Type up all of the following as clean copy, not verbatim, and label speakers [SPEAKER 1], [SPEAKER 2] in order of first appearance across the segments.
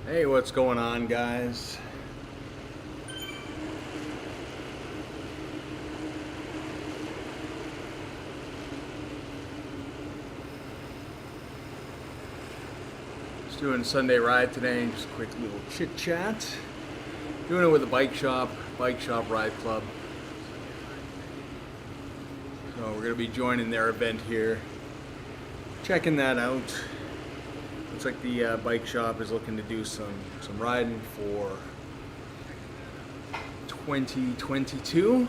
[SPEAKER 1] Hey, what's going on, guys? Just doing a Sunday ride today, just a quick little chit chat. Doing it with a bike shop ride club. So we're gonna be joining their event here, checking that out. Looks like the bike shop is looking to do some riding for 2022.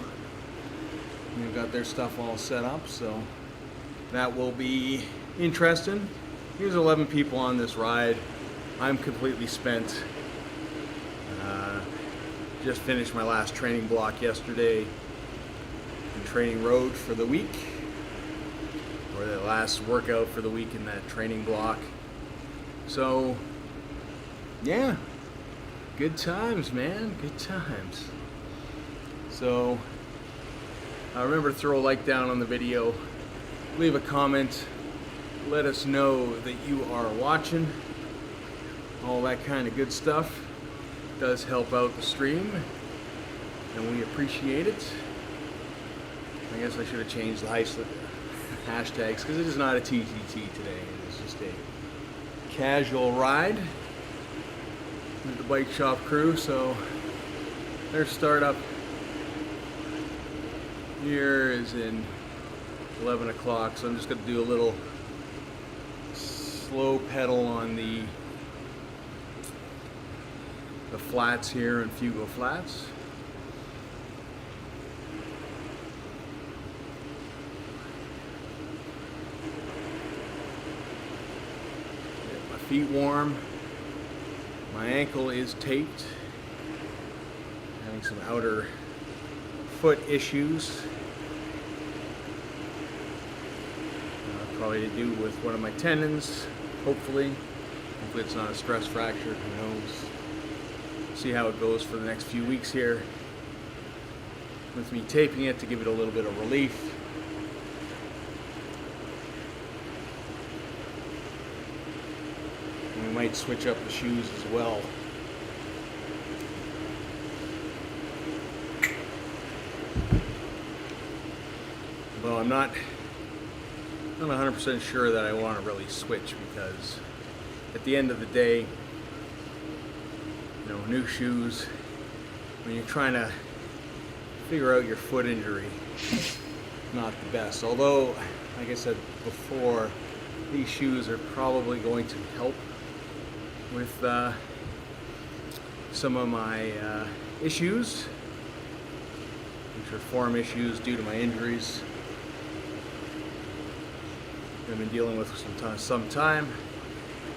[SPEAKER 1] They've got their stuff all set up, so that will be interesting. Here's 11 people on this ride. I'm completely spent. Just finished my last training block yesterday in Training Road for the week, or the last workout for the week in that training block. So, yeah, good times, man, good times. So, remember to throw a like down on the video, leave a comment, let us know that you are watching, all that kind of good stuff. Does help out the stream, and we appreciate it. I guess I should have changed the hashtags, because it is not a TTT today. It is just a casual ride with the bike shop crew. So their startup here is in 11 o'clock, so I'm just going to do a little slow pedal on the flats here in Fugo Flats. Get my feet warm. My ankle is taped. Having some outer foot issues. Probably to do with one of my tendons, hopefully. Hopefully it's not a stress fracture, who knows. See how it goes for the next few weeks here with me taping it to give it a little bit of relief. And we might switch up the shoes as well. Though I'm not 100% sure that I want to really switch, because at the end of the day, you know, new shoes, when you're trying to figure out your foot injury, not the best. Although, like I said before, these shoes are probably going to help with some of my issues, which are form issues due to my injuries I've been dealing with for some time.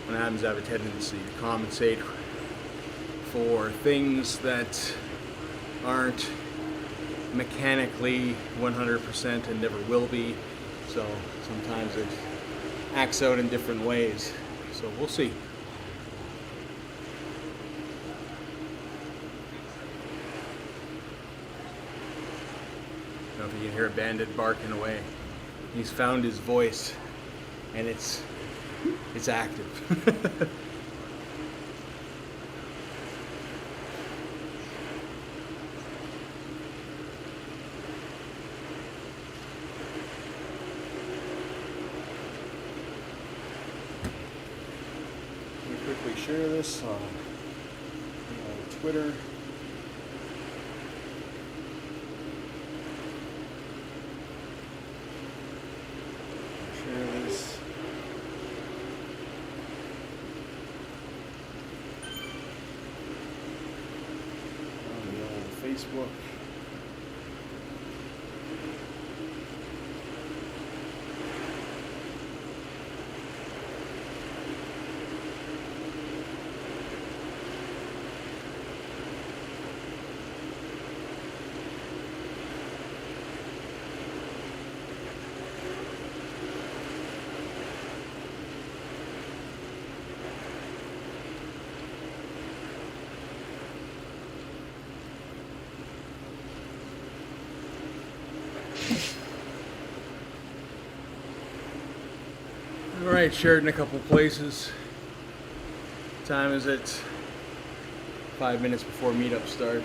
[SPEAKER 1] What happens, I have a tendency to compensate for things that aren't mechanically 100% and never will be. So sometimes it acts out in different ways. So we'll see. I don't know if you can hear a bandit barking away. He's found his voice, and it's active. Quickly share this on Twitter. Share this. On the old Facebook. Alright, shared in a couple places. Time is at 5 minutes before meetup start.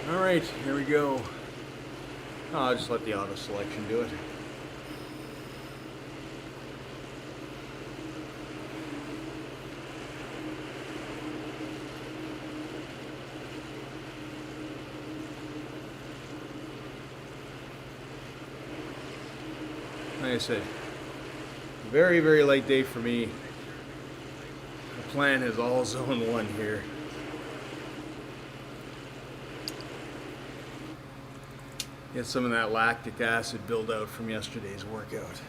[SPEAKER 1] Alright, here we go. I'll just let the auto selection do it. Like I said, very, very light day for me. The plan is all zone 1 here. Get some of that lactic acid build out from yesterday's workout.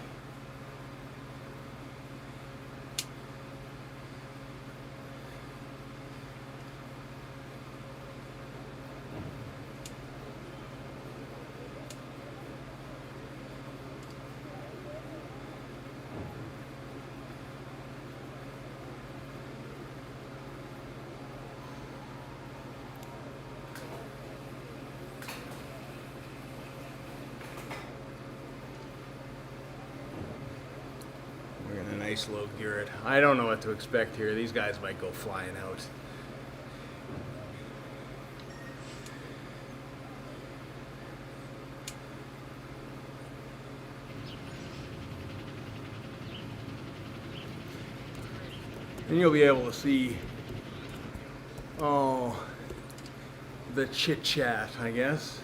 [SPEAKER 1] Nice low gear it. I don't know what to expect here. These guys might go flying out. And you'll be able to see, the chit chat, I guess.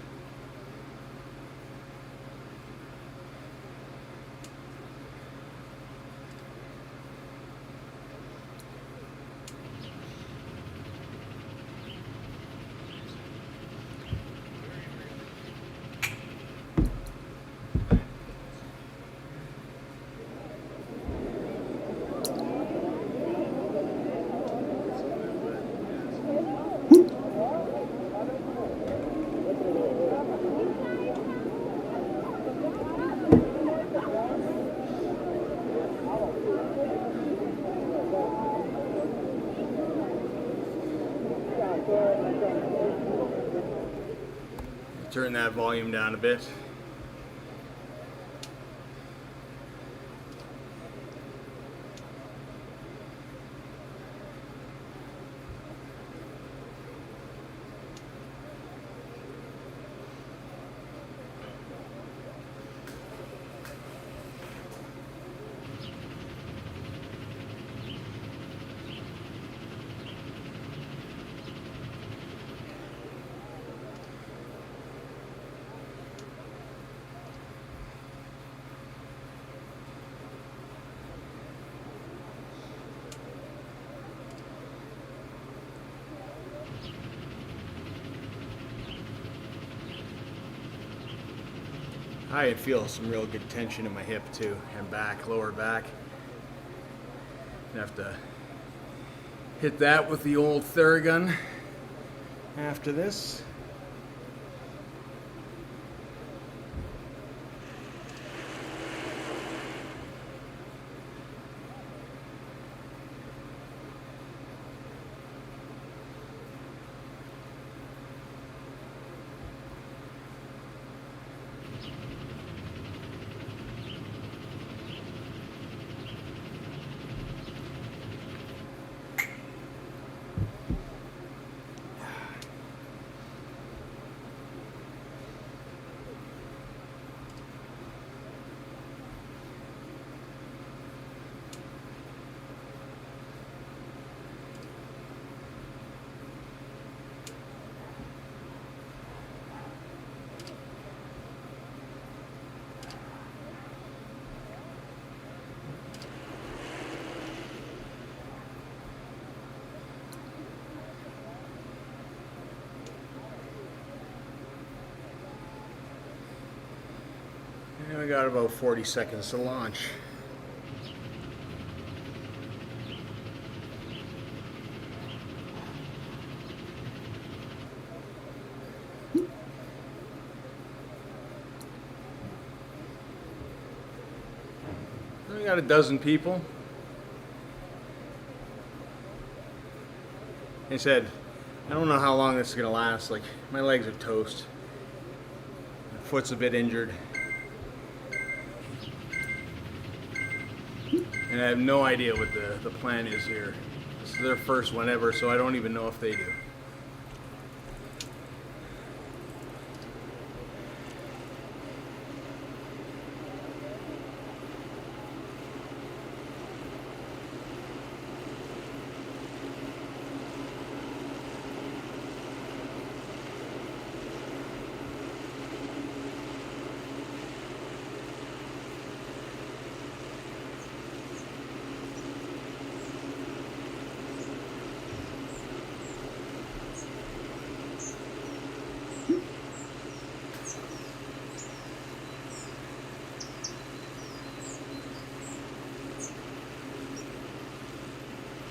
[SPEAKER 1] Turn that volume down a bit. I feel some real good tension in my hip too, and back, lower back. I have to hit that with the old Theragun after this. And we got about 40 seconds to launch. We got a dozen people. He said, I don't know how long this is gonna last. Like, my legs are toast. My foot's a bit injured. And I have no idea what the plan is here. This is their first one ever, so I don't even know if they do.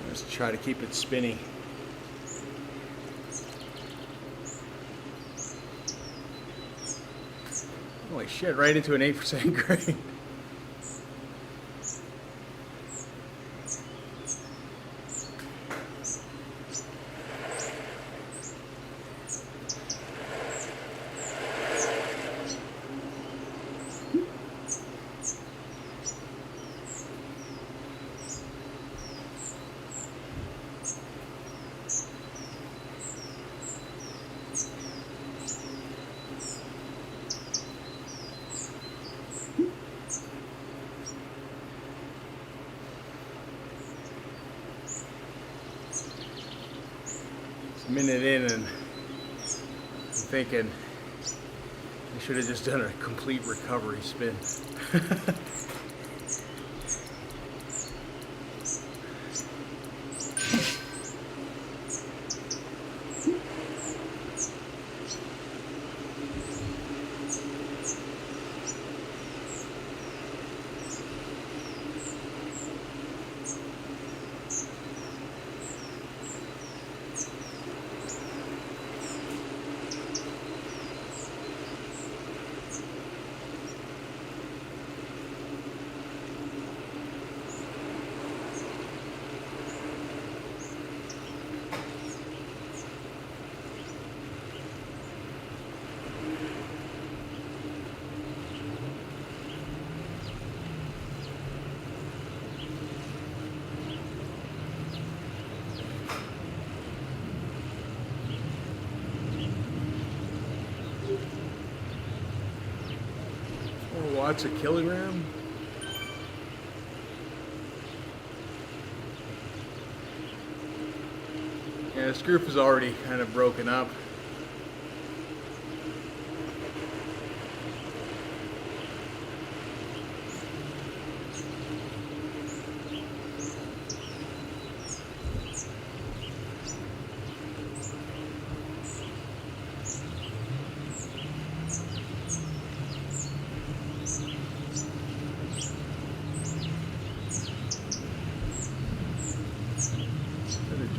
[SPEAKER 1] Let's try to keep it spinny. Holy shit, right into an 8% grade. Minute in and I'm thinking I should have just done a complete recovery spin. Watts a kilogram. Yeah, this group is already kind of broken up.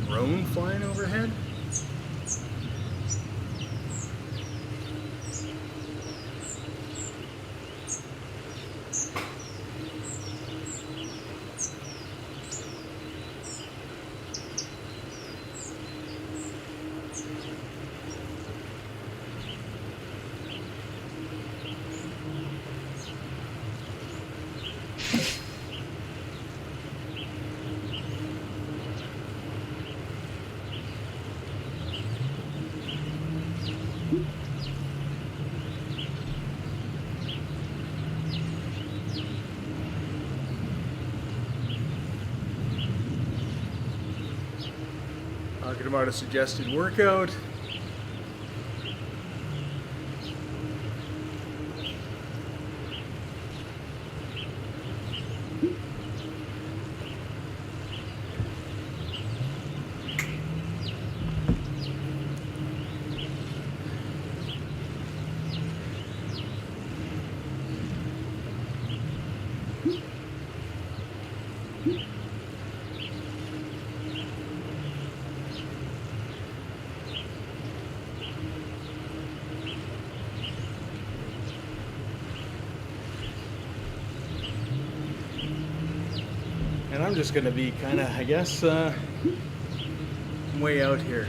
[SPEAKER 1] Drone flying overhead? Talking about a suggested workout. I'm just going to be kind of, I guess, way out here.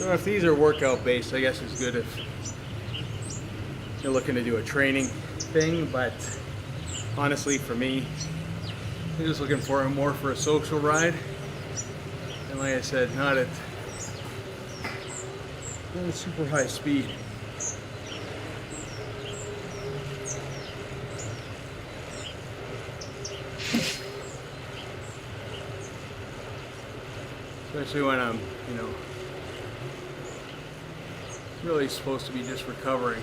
[SPEAKER 1] So if these are workout based, I guess it's good if you're looking to do a training thing, but honestly for me, I'm just looking for more for a social ride. And like I said, not at super high speed. Especially when I'm, really supposed to be just recovering.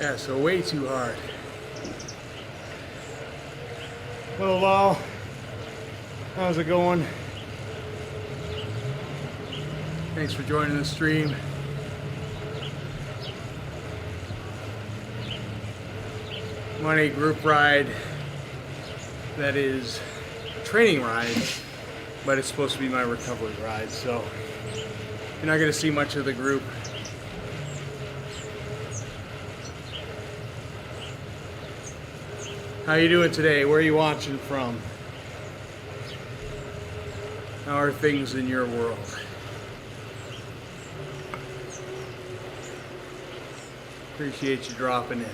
[SPEAKER 1] Yeah, so way too hard. Hello, Lal. How's it going? Thanks for joining the stream. I'm on a group ride that is a training ride, but it's supposed to be my recovery ride, so you're not going to see much of the group. How you doing today? Where are you watching from? How are things in your world? Appreciate you dropping in.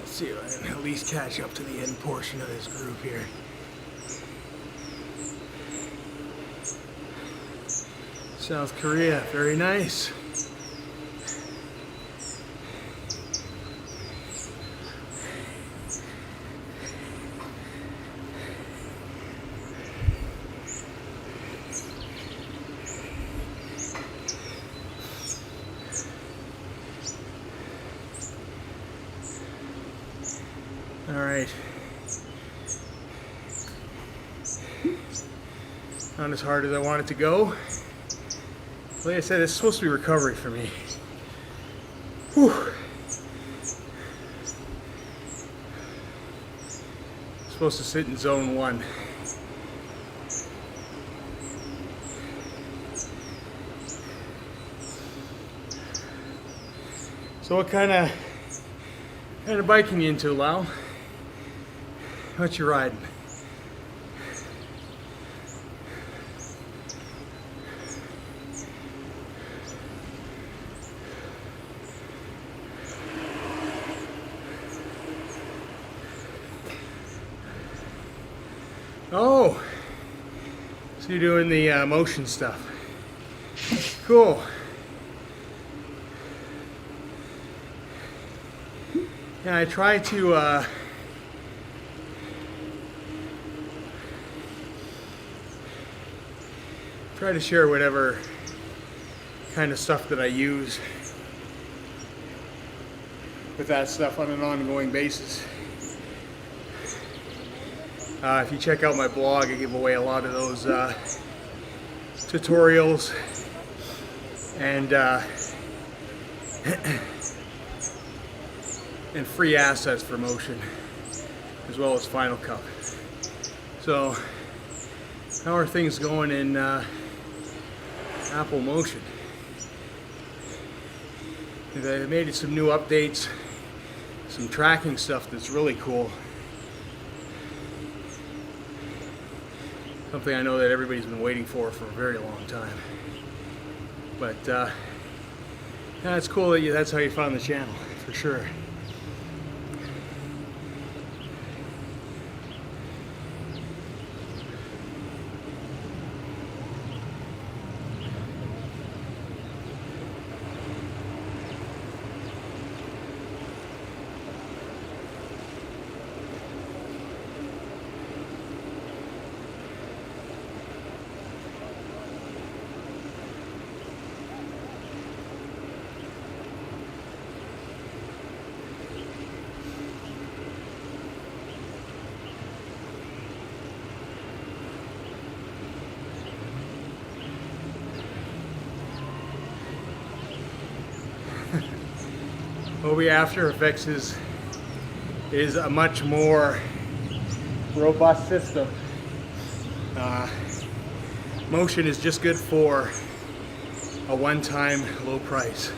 [SPEAKER 1] See if I can at least catch up to the end portion of this group here. South Korea, very nice. All right. Not as hard as I want it to go. Like I said, it's supposed to be recovery for me. Whew. Supposed to sit in zone 1. So what kind of biking you into, Lau? What you riding? Oh, so you're doing the motion stuff. Cool. Yeah, I try to share whatever kind of stuff that I use with that stuff on an ongoing basis. If you check out my blog, I give away a lot of those tutorials and and free assets for motion, as well as Final Cut. So, how are things going in Apple Motion? They made some new updates, some tracking stuff that's really cool. Something I know that everybody's been waiting for a very long time. But yeah, it's cool that that's how you found the channel, for sure. Adobe After Effects is a much more robust system. Motion is just good for a one-time low price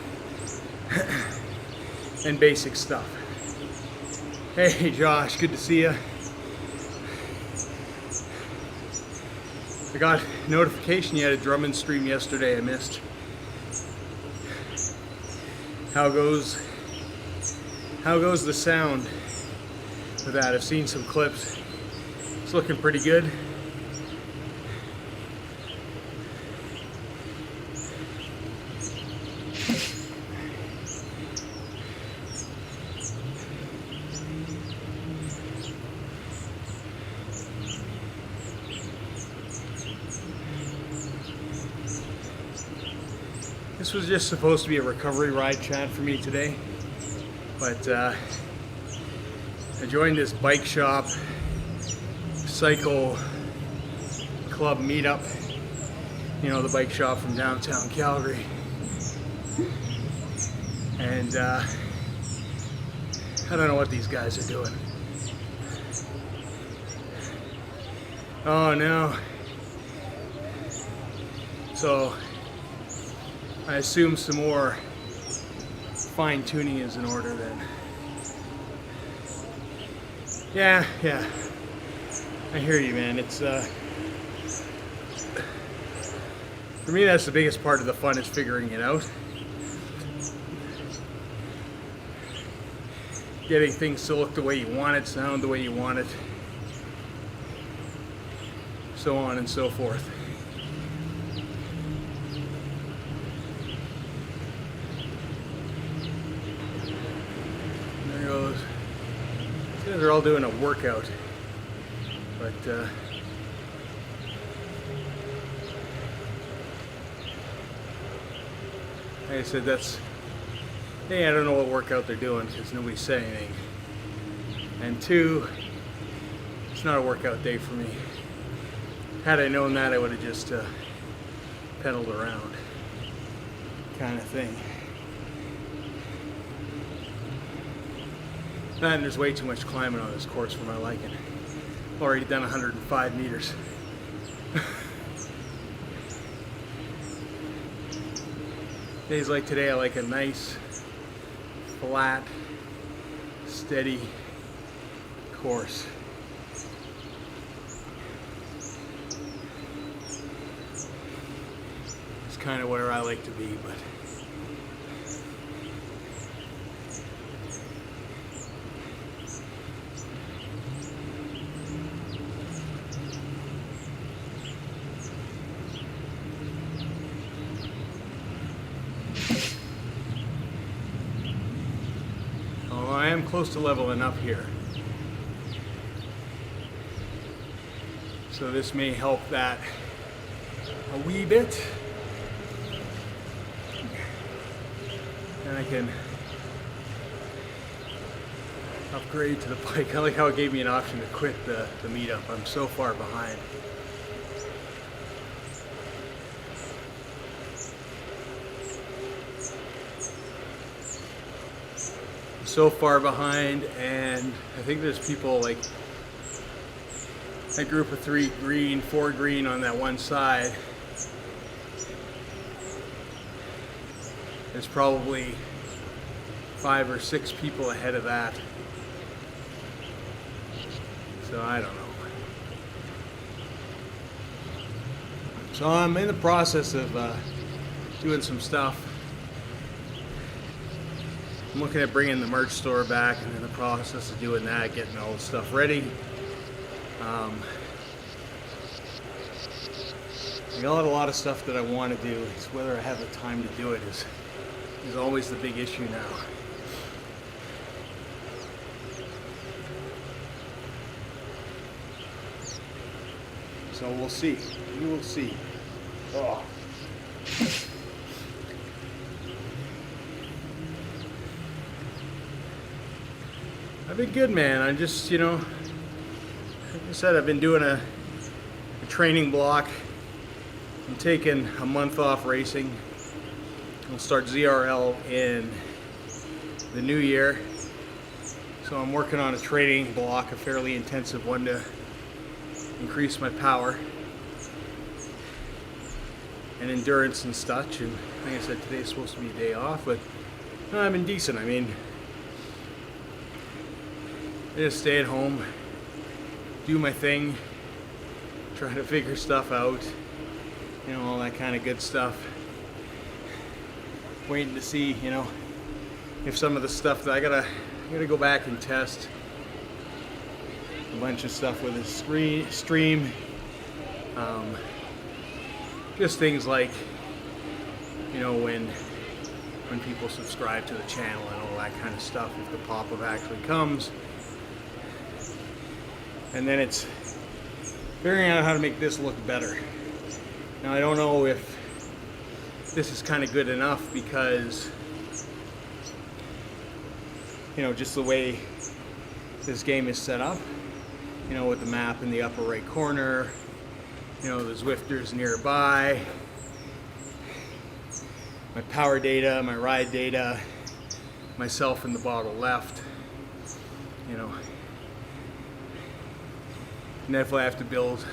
[SPEAKER 1] and basic stuff. Hey Josh, good to see you. I got notification you had a Drummond stream yesterday. I missed. How goes the sound of that? I've seen some clips. It's looking pretty good. This was just supposed to be a recovery ride chat for me today, but I joined this bike shop cycle club meetup, you know, the bike shop from downtown Calgary. And I don't know what these guys are doing. Oh no. So I assume some more fine tuning is in order then. Yeah. I hear you, man. It's for me, that's the biggest part of the fun, is figuring it out. Getting things to look the way you want it, sound the way you want it, so on and so forth. There goes. These guys are all doing a workout, but like I said, that's, hey, I don't know what workout they're doing because nobody's saying anything. And two, it's not a workout day for me. Had I known that, I would have just pedaled around, kind of thing. And there's way too much climbing on this course for my liking. Already done 105 meters. Days like today, I like a nice, flat, steady course. It's kind of where I like to be, but I am close to leveling up here. So this may help that a wee bit. And I can upgrade to the bike. I like how it gave me an option to quit the meetup. I'm so far behind. So far behind, and I think there's people like a group of 3 green, 4 green on that one side. There's probably 5 or 6 people ahead of that. So I don't know. So I'm in the process of doing some stuff. I'm looking at bringing the merch store back, and in the process of doing that, getting all the stuff ready. I got a lot of stuff that I want to do. It's whether I have the time to do it is always the big issue now. So we'll see. We will see. Oh. I've been good, man. I'm just, you know, like I said, I've been doing a training block. I'm taking a month off racing. I'll start ZRL in the new year. So I'm working on a training block, a fairly intensive one, to increase my power and endurance and such. And like I said, today's supposed to be a day off, but no, I've been decent. I mean, I just stay at home, do my thing, try to figure stuff out, you know, all that kind of good stuff. Waiting to see, you know, if some of the stuff that I gotta go back and test a bunch of stuff with a stream. Just things like, you know, when people subscribe to the channel and all that kind of stuff, if the pop-up actually comes. And then it's figuring out how to make this look better. Now I don't know if this is kind of good enough because, you know, just the way this game is set up. you know, with the map in the upper right corner, you know, the Zwifters nearby, my power data, my ride data, myself in the bottom left, you know. Definitely have to build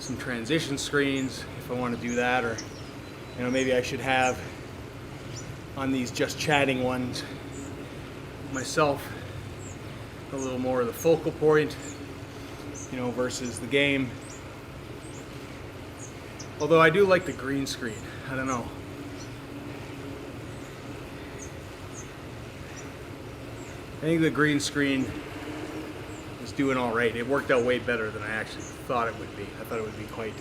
[SPEAKER 1] some transition screens if I want to do that, or, you know, maybe I should have on these just chatting ones myself a little more of the focal point, you know, versus the game. Although I do like the green screen, I don't know. I think the green screen is doing all right. It worked out way better than I actually thought it would be. I thought it would be quite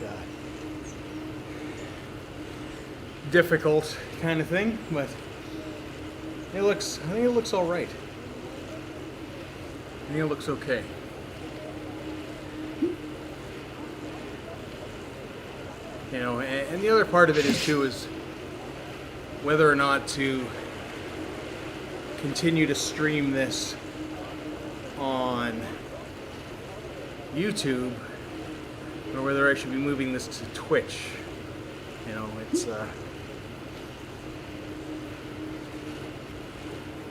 [SPEAKER 1] difficult kind of thing, but I think it looks all right. I think it looks okay. You know, and the other part of it is too is whether or not to continue to stream this on YouTube or whether I should be moving this to Twitch. You know, it's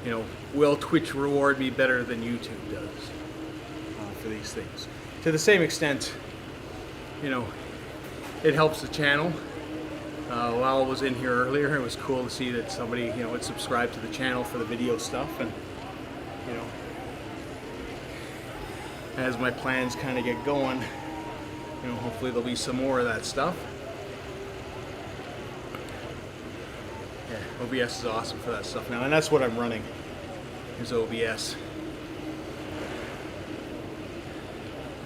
[SPEAKER 1] you know, will Twitch reward me better than YouTube does for these things? To the same extent, you know, it helps the channel. While I was in here earlier, it was cool to see that somebody, you know, would subscribe to the channel for the video stuff, and, you know, as my plans kind of get going, you know, hopefully there'll be some more of that stuff. Yeah, OBS is awesome for that stuff now, and that's what I'm running, is OBS.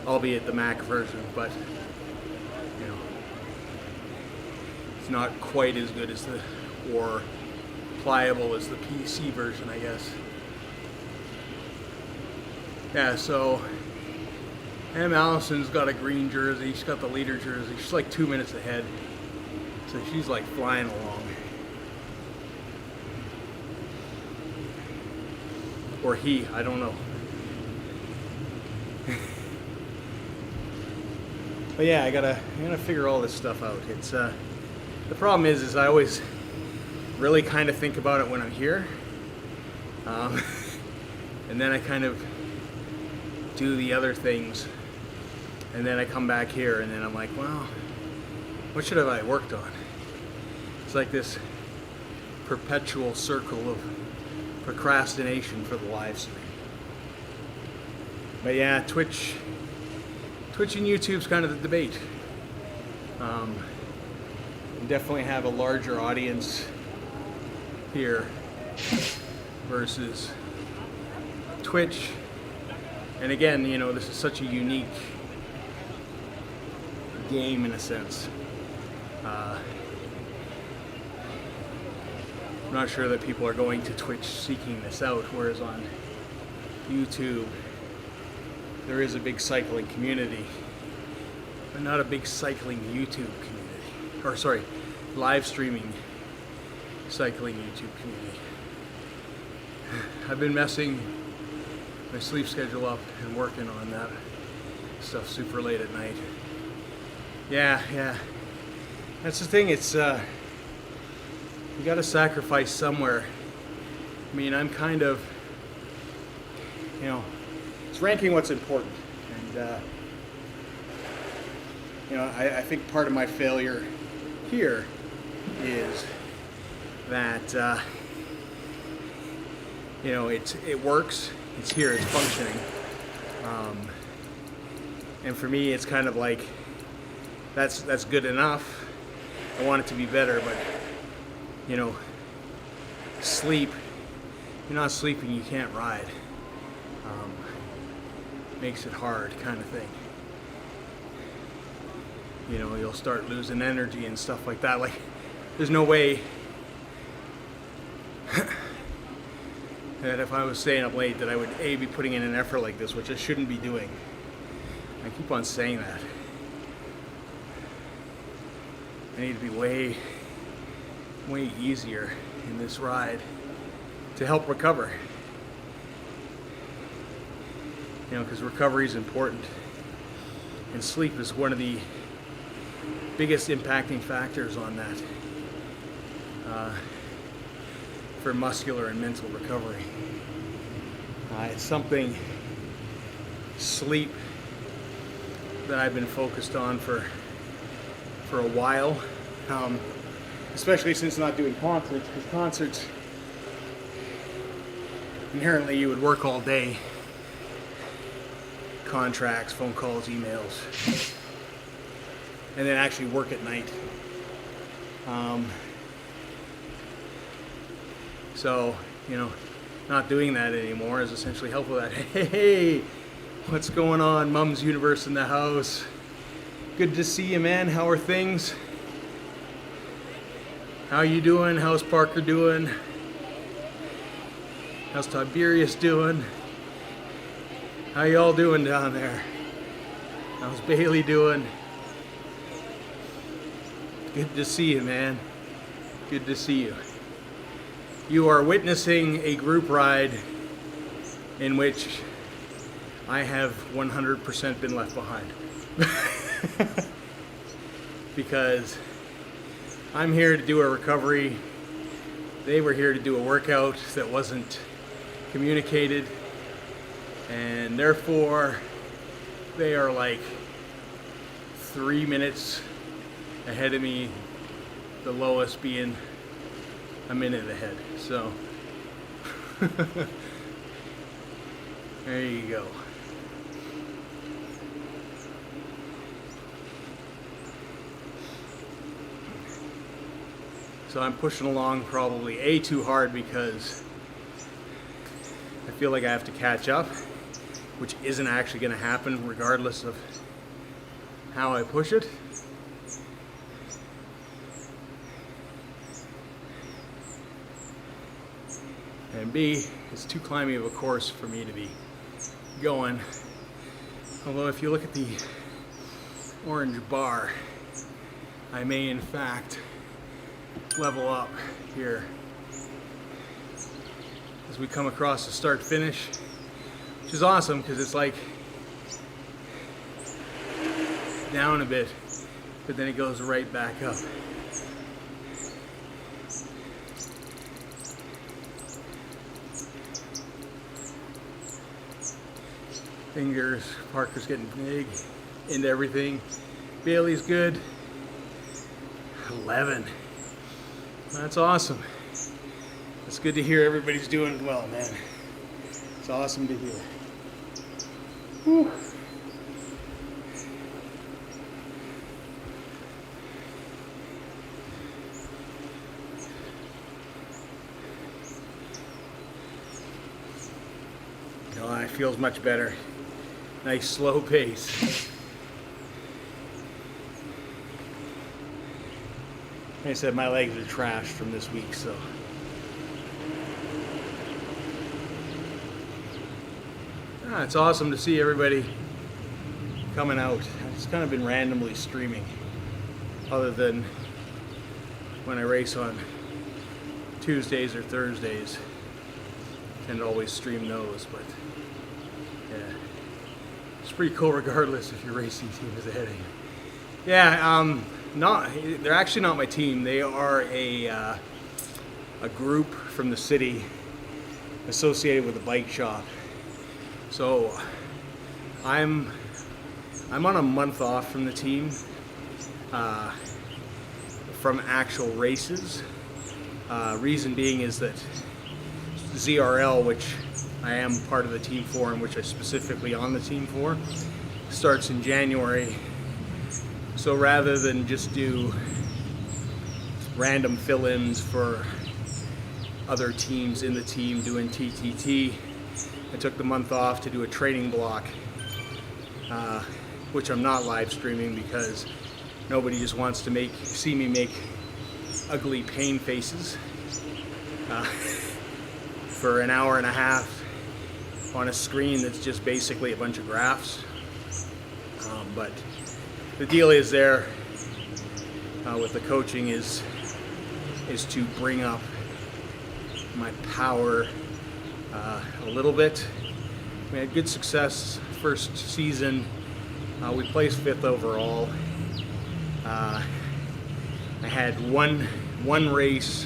[SPEAKER 1] Albeit the Mac version, but, you know, it's not quite as good as or pliable as the PC version, I guess. Yeah, so Em Allison's got a green jersey. She's got the leader jersey. She's like 2 minutes ahead, so she's like flying along. Or he, I don't know. But yeah, I gotta figure all this stuff out. It's the problem is I always really kind of think about it when I'm here, and then I kind of do the other things, and then I come back here, and then I'm like, well, what should I have worked on? It's like this perpetual circle of procrastination for the live stream. But yeah, Twitch and YouTube's kind of the debate. Definitely have a larger audience here versus Twitch. And again, you know, this is such a unique game in a sense. I'm not sure that people are going to Twitch seeking this out, whereas on YouTube there is a big cycling community, but not a big cycling YouTube community. Or sorry, live streaming cycling YouTube community. I've been messing my sleep schedule up and working on that stuff super late at night. Yeah. That's the thing, it's you gotta sacrifice somewhere. I mean, I'm kind of, you know, it's ranking what's important. And, you know, I think part of my failure here is that, you know, it works, it's here, it's functioning. And for me, it's kind of like, that's good enough. I want it to be better, but, you know, sleep, you're not sleeping, you can't ride. Makes it hard kind of thing. You know, you'll start losing energy and stuff like that. Like, there's no way that if I was staying up late that I would be putting in an effort like this, which I shouldn't be doing. I keep on saying that. I need to be way easier in this ride to help recover. because recovery is important, and sleep is one of the biggest impacting factors on that for muscular and mental recovery. It's something, sleep, that I've been focused on for a while, especially since not doing concerts, because concerts, inherently you would work all day, contracts, phone calls, emails, and then actually work at night. So, not doing that anymore is essentially helpful. That, hey, what's going on? Mum's Universe in the house. Good to see you, man. How are things? How you doing? How's Parker doing? How's Tiberius doing? How y'all doing down there? How's Bailey doing? Good to see you, man. Good to see you. You are witnessing a group ride in which I have 100% been left behind. Because I'm here to do a recovery. They were here to do a workout that wasn't communicated, and therefore they are like 3 minutes ahead of me, the lowest being a minute ahead. So there you go. So I'm pushing along probably too hard, because I feel like I have to catch up, which isn't actually going to happen regardless of how I push it. And B, it's too climby of a course for me to be going. Although if you look at the orange bar, I may in fact level up here as we come across the start finish, which is awesome because it's like down a bit, but then it goes right back up. Fingers, Parker's getting big into everything. Bailey's good. 11. That's awesome. It's good to hear everybody's doing well, man. It's awesome to hear. Whew. Oh, it feels much better. Nice slow pace. Like I said, my legs are trashed from this week, so. It's awesome to see everybody coming out. I've just kind of been randomly streaming, other than when I race on Tuesdays or Thursdays. I tend to always stream those, but yeah. It's pretty cool regardless if your racing team is ahead of you. Yeah, they're actually not my team. They are a group from the city associated with a bike shop. So I'm on a month off from the team, from actual races. Reason being is that ZRL, which I am part of the team for and which I specifically on the team for, starts in January. So rather than just do random fill-ins for other teams in the team doing TTT, I took the month off to do a training block, which I'm not live streaming because nobody just wants to see me make ugly pain faces for an hour and a half on a screen that's just basically a bunch of graphs. But the deal is there with the coaching is to bring up my power a little bit, we had good success first season. We placed 5th overall. I had one race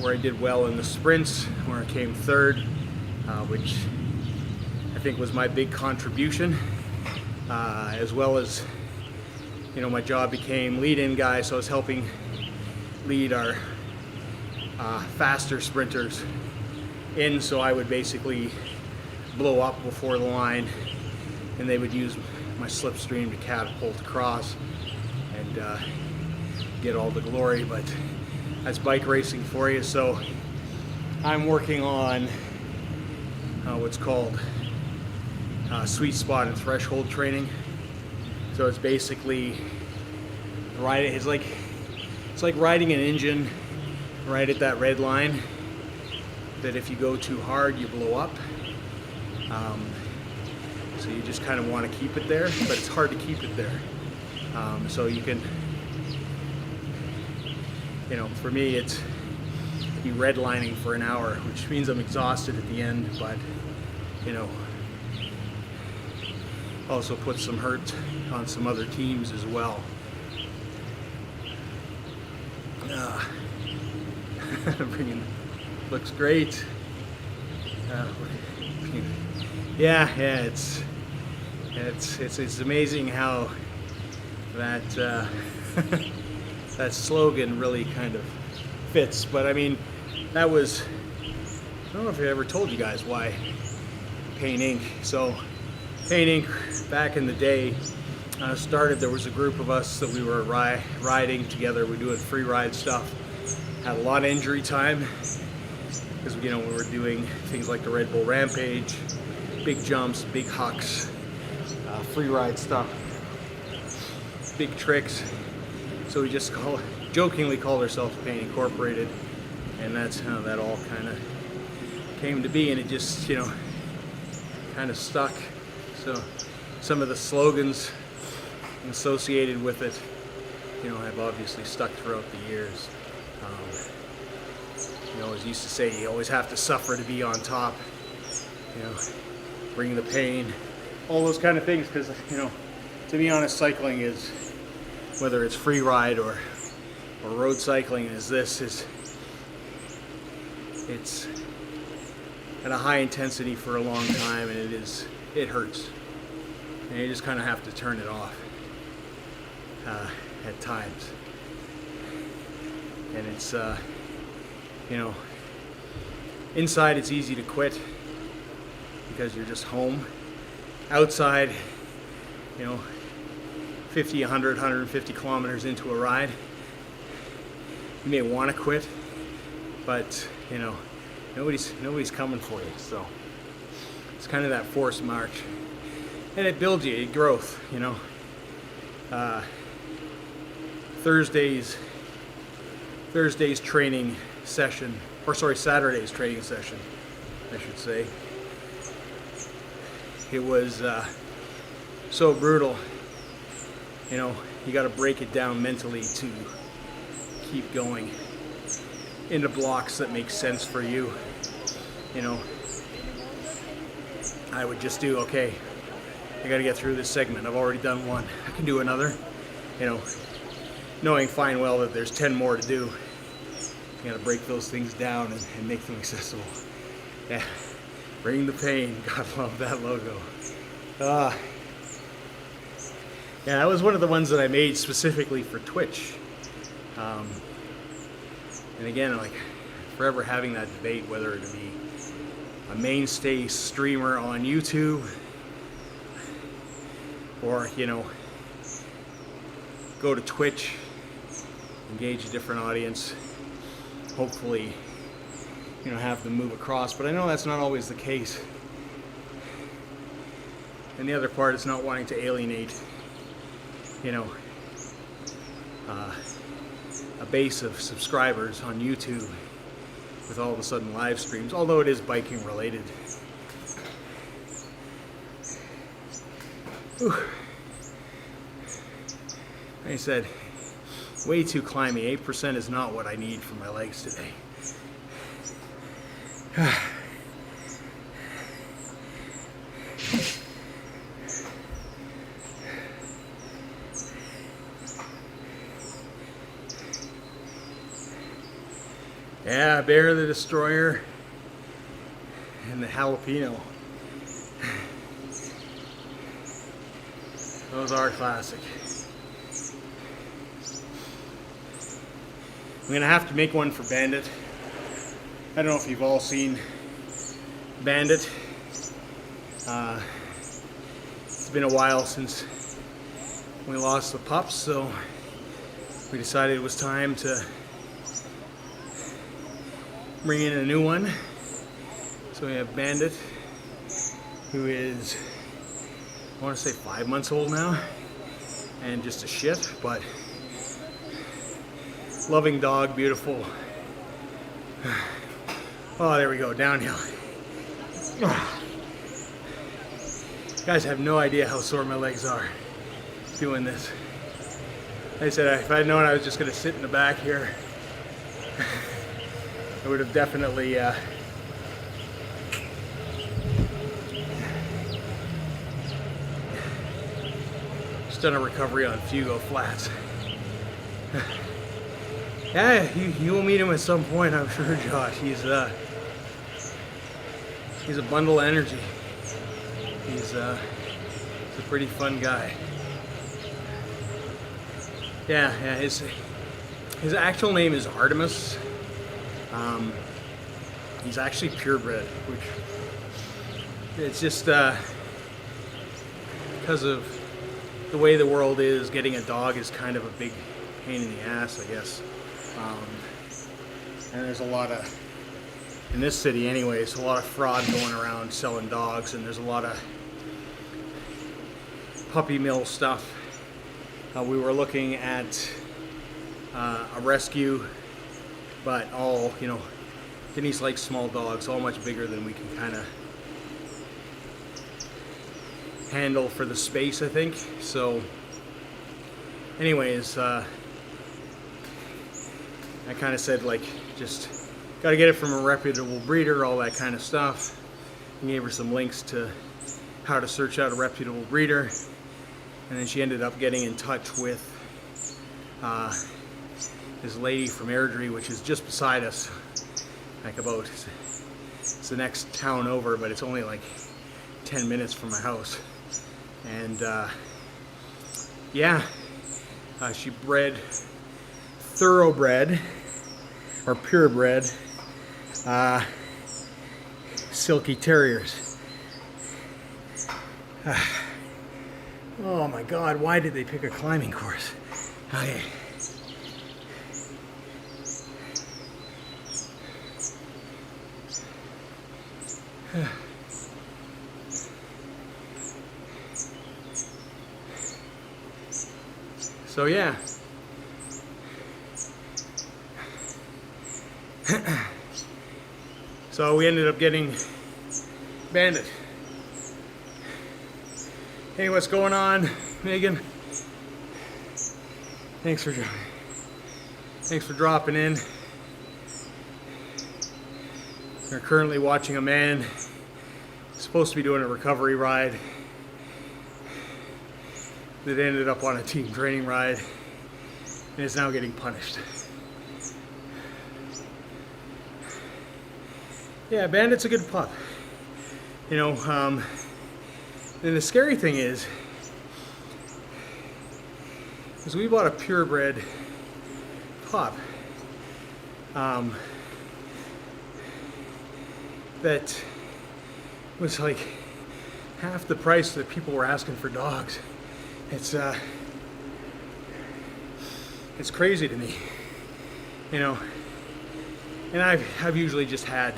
[SPEAKER 1] where I did well in the sprints, where I came 3rd, which I think was my big contribution, as well as, you know, my job became lead-in guy, so I was helping lead our faster sprinters in, so I would basically blow up before the line, and they would use my slipstream to catapult across and get all the glory. But that's bike racing for you. So I'm working on what's called sweet spot and threshold training. So it's basically riding. It's like riding an engine right at that red line, that if you go too hard, you blow up. So you just kind of want to keep it there, but it's hard to keep it there. So you can, you know, for me, it's be redlining for an hour, which means I'm exhausted at the end, but, you know, also put some hurt on some other teams as well. Looks great. Yeah, it's amazing how that that slogan really kind of fits. But I mean, that was, I don't know if I ever told you guys why Pain Inc. So Pain Inc. back in the day started. There was a group of us that we were riding together. We were doing free ride stuff. Had a lot of injury time because, you know, we were doing things like the Red Bull Rampage, big jumps, big hucks, free ride stuff, big tricks. So we just jokingly called ourselves Pain Incorporated, and that's how that all kind of came to be, and it just, you know, kind of stuck. So some of the slogans associated with it, you know, have obviously stuck throughout the years. You know, as used to say, you always have to suffer to be on top. You know, bring the pain, all those kind of things. Because, you know, to be honest, cycling is, whether it's free ride or road cycling, it's at a high intensity for a long time, and it hurts, and you just kind of have to turn it off at times. And it's you know, inside it's easy to quit because you're just home. Outside, you know, 50, 100, 150 kilometers into a ride, you may want to quit, but, you know, nobody's coming for you. So it's kind of that forced march, and it builds you, growth, you know. Thursday's training session, or sorry, Saturday's training session, I should say. It was so brutal. You know, you got to break it down mentally to keep going into blocks that make sense for you. You know, I would just do, okay, I got to get through this segment. I've already done one. I can do another. You know, knowing fine well that there's 10 more to do. You gotta break those things down and make them accessible. Yeah, bring the pain. God love that logo. Yeah, that was one of the ones that I made specifically for Twitch. And again, like, forever having that debate whether it be a mainstay streamer on YouTube or, you know, go to Twitch, engage a different audience, hopefully, you know, have them move across. But I know that's not always the case. And the other part is not wanting to alienate, you know, a base of subscribers on YouTube with all of a sudden live streams, although it is biking related. Whew. Like I said, way too climby. 8% is not what I need for my legs today. Yeah, Bear the Destroyer and the jalapeno. Those are classic. I'm gonna have to make one for Bandit. I don't know if you've all seen Bandit. It's been a while since we lost the pups, so we decided it was time to bring in a new one. So we have Bandit, who is, I want to say 5 months old now, and just a shit, but loving dog, beautiful. Oh, there we go, downhill. You guys have no idea how sore my legs are doing this. Like I said, if I'd known I was just going to sit in the back here, I would have definitely just done a recovery on Fugo Flats. Yeah, you will meet him at some point, I'm sure, Josh. He's a bundle of energy. He's a pretty fun guy. Yeah, his actual name is Artemis. He's actually purebred, which it's just because of the way the world is, getting a dog is kind of a big pain in the ass, I guess. And there's a lot of, in this city anyways, a lot of fraud going around selling dogs, and there's a lot of puppy mill stuff. We were looking at a rescue, but all, you know, Denise likes small dogs, all much bigger than we can kind of handle for the space, I think. So anyways, I kind of said, like, just got to get it from a reputable breeder, all that kind of stuff. I gave her some links to how to search out a reputable breeder, and then she ended up getting in touch with this lady from Airdrie, which is just beside us, like about, it's the next town over, but it's only like 10 minutes from my house. And yeah, she bred thoroughbred or purebred silky terriers. Oh my God, why did they pick a climbing course? Okay. So yeah. So we ended up getting Bandit. Hey, what's going on, Megan? Thanks for dropping in. We're currently watching a man supposed to be doing a recovery ride that ended up on a team training ride and is now getting punished. Yeah, Bandit's a good pup. You know, and the scary thing is we bought a purebred pup that was like half the price that people were asking for dogs. It's crazy to me, you know. And I've usually just had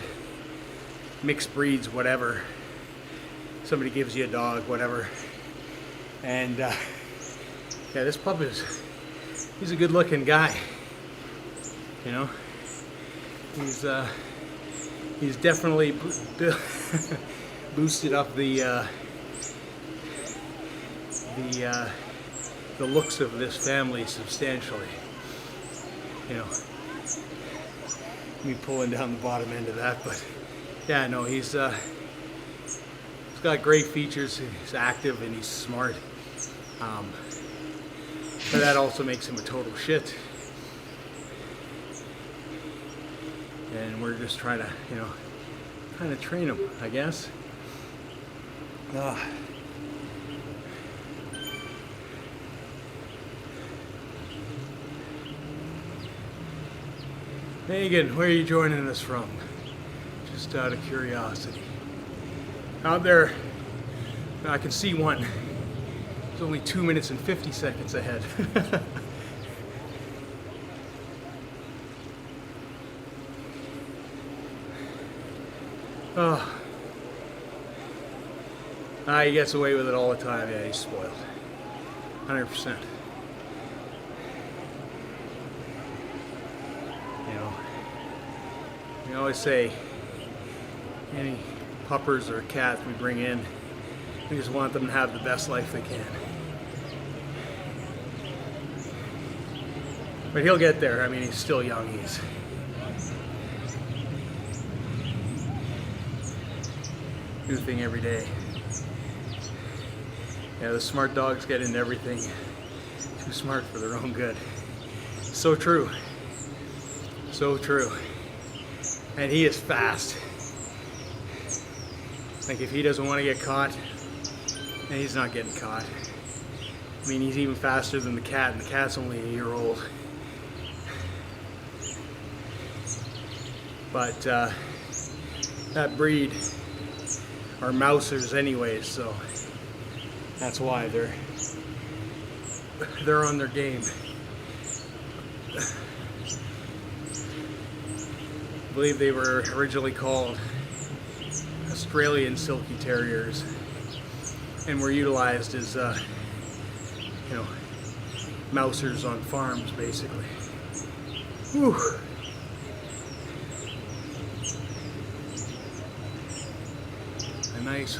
[SPEAKER 1] mixed breeds, whatever. Somebody gives you a dog, whatever. And yeah, this pup he's a good looking guy, you know. He's definitely boosted up the looks of this family substantially, you know. Me pulling down the bottom end of that, but yeah, no, he's got great features. He's active and he's smart, but that also makes him a total shit. and we're just trying to train them, I guess. Megan, where are you joining us from? Just out of curiosity. Out there, I can see one. It's only 2 minutes and 50 seconds ahead. Oh. He gets away with it all the time. Yeah, he's spoiled. 100%. We always say any puppers or cats we bring in, we just want them to have the best life they can. But he'll get there. I mean, he's still young. He's new thing every day. Yeah, the smart dogs get into everything. Too smart for their own good. So true. So true. And he is fast. Like, if he doesn't want to get caught, then he's not getting caught. I mean, he's even faster than the cat, and the cat's only a year old. But that breed are mousers anyways, so that's why they're on their game. I believe they were originally called Australian Silky Terriers and were utilized as mousers on farms, basically. Whew. A nice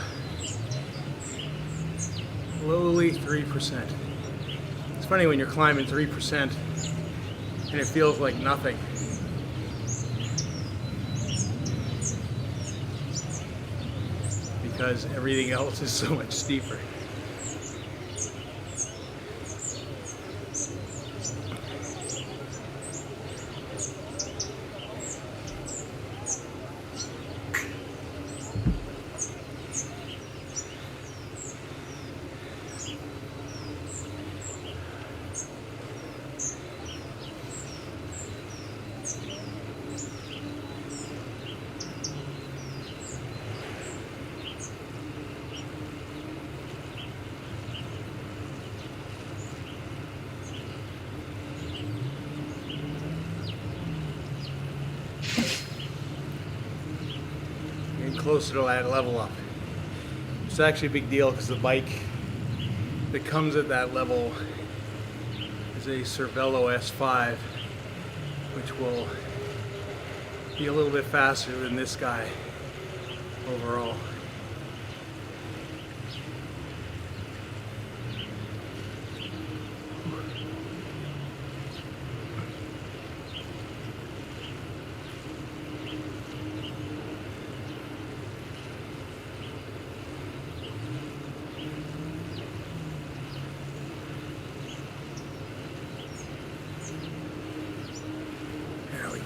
[SPEAKER 1] lowly 3%. It's funny when you're climbing 3% and it feels like nothing. Because everything else is so much steeper. Closer to that level up. It's actually a big deal because the bike that comes at that level is a Cervelo S5, which will be a little bit faster than this guy overall.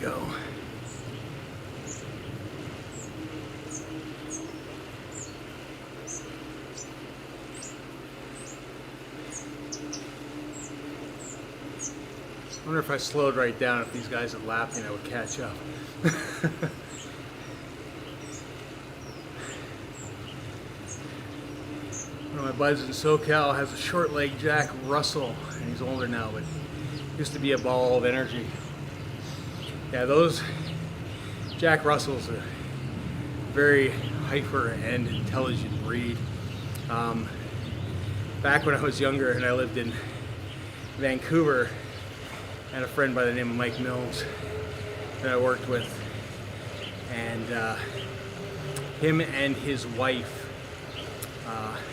[SPEAKER 1] Go. I wonder if I slowed right down, if these guys had lapped me, I would catch up. One of my buds in SoCal has a short-legged Jack Russell, and he's older now, but used to be a ball of energy. Yeah, those Jack Russells are very hyper and intelligent breed. Back when I was younger and I lived in Vancouver, I had a friend by the name of Mike Mills that I worked with, and him and his wife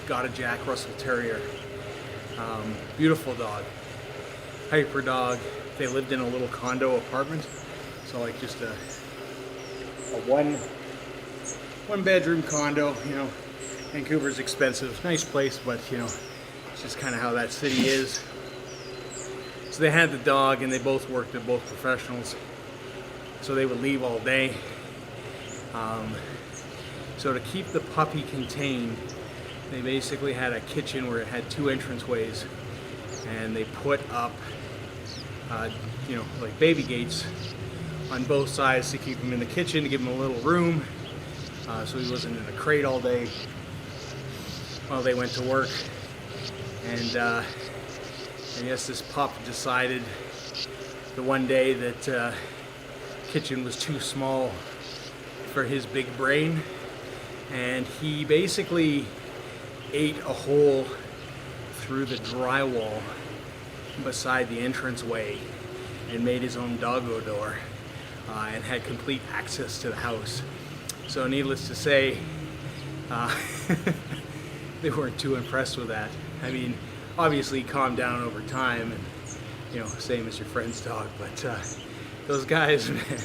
[SPEAKER 1] got a Jack Russell Terrier. Beautiful dog, hyper dog. They lived in a little condo apartment. So like just a one bedroom condo, Vancouver's expensive, nice place, but it's just kind of how that city is. So they had the dog and they both worked, they're both professionals. so they would leave all day. So to keep the puppy contained, they basically had a kitchen where it had 2 entranceways, and they put up, you know, like baby gates on both sides to keep him in the kitchen, to give him a little room, so he wasn't in a crate all day while they went to work. And I guess this pup decided the one day that kitchen was too small for his big brain, and he basically ate a hole through the drywall beside the entranceway and made his own doggo door, and had complete access to the house. So needless to say, they weren't too impressed with that. I mean, obviously he calmed down over time, and, you know, same as your friend's dog, but those guys, man,